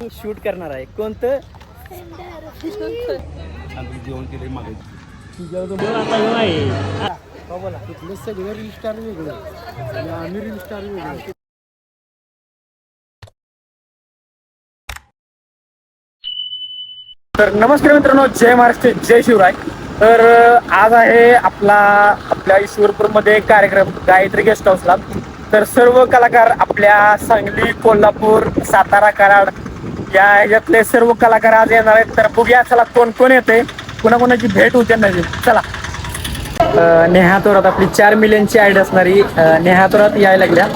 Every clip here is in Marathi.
शूट करणार आहे कोणतं जेवण केले मागे बोला तिथले सगळे रील स्टार वेगळे आणि आम्ही रील स्टार वेगळे. तर नमस्कार मित्रांनो, जय महाराष्ट्र, जय शिवराय. तर आज आहे आपल्या ईश्वरपूरमध्ये कार्यक्रम गायत्री गेस्ट हाऊसला. तर सर्व कलाकार आपल्या सांगली, कोल्हापूर, सातारा, कराड या ह्याच्यातले सर्व कलाकार आज येणार आहेत. तर बघूया चला कोण कोण येते, कोणाकोणाची भेट होते नवीन. चला नेहा थोरात आपली 4 मिलियनची आयडी असणारी नेहा थोरात यायला लागल्या.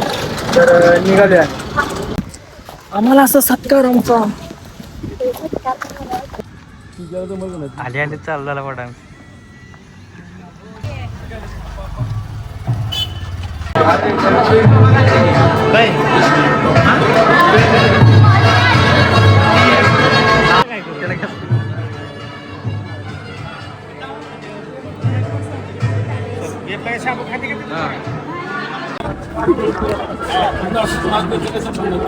तर निघालूया आम्हाला असं सत्कार आमचा आले आले चालू झाला वाटा.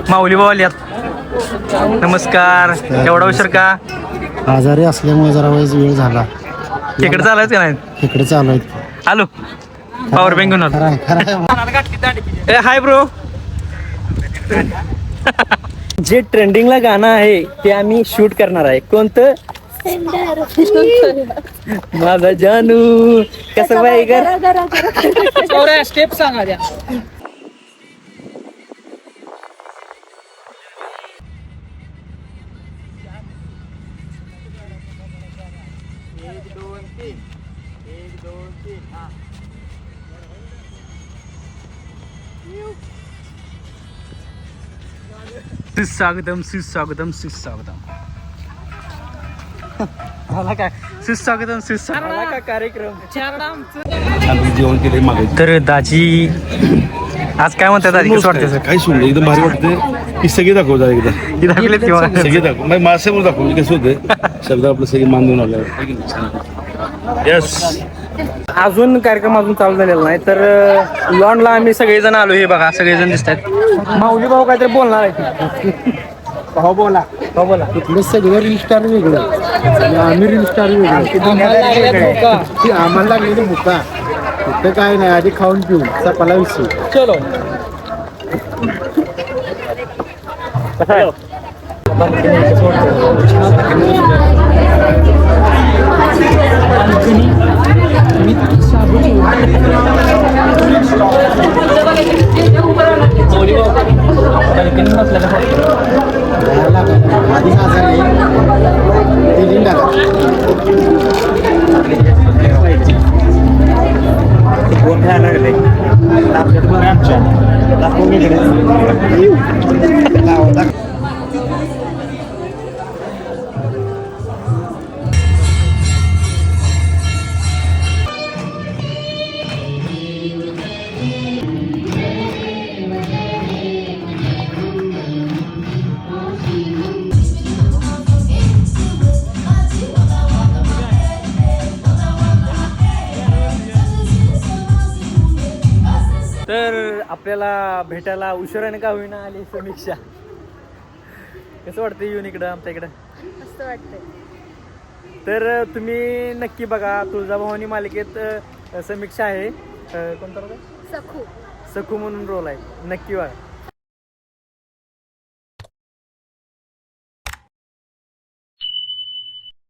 माऊली भाऊ आल्यात. नमस्कार. एवढा उशीर का? आजारी असल्यामुळे जरा वेळ झाला. इकडे चालायच का नाही? इकडे चालू आहे. आलो पॉवर बँक घेऊन आलो. Hi bro. जे ट्रेंडिंगला गाणं आहे ते आम्ही शूट करणार आहे कोणतं माझा जानू कसं बाई कर स्टेप सांगा द्या. सुस्वागतम सुस्वागतम सुस्वागतम. मला काय सुस्वागतम सुस्वागतम का कार्यक्रम. जेवण केले मागे. तर दाजी आज काय म्हणतात दाजी, कसं वाटतं? काही सुनलं एकदम भारी वाटतं. ही सगळी दाखव जरा एकदा. ही दाखवलेत किंवा सगळे दाखव माझ्यासमोर दाखव कसं होतं शब्द आपलं सगळे मान देऊन आलं. यस. अजून कार्यक्रम अजून चालू झालेला नाही. तर लॉनला आम्ही सगळेजण आलो. हे बघा सगळेजण दिसत आहेत. माऊली भाऊ काहीतरी बोलणार आहे. भाऊ बोला. भाऊ बोला. तिथले सगळे रील स्टार वेगळे आणि आम्ही रील स्टार वेगळे. आम्हाला लागले भुका तिथं काय नाही. आधी खाऊन पिऊन चपाला विषय. चलो कसं आहे? तर आपल्याला भेटायला उशिराने का होईना आली समीक्षा. कसं वाटतं येऊन इकडं आमच्या इकडं? मस्त वाटतंय. तर तुम्ही नक्की बघा तुळजाभवानी मालिकेत समीक्षा आहे. कोणता रोल आहे? सखू. सखू म्हणून रोल आहे. नक्की बघा.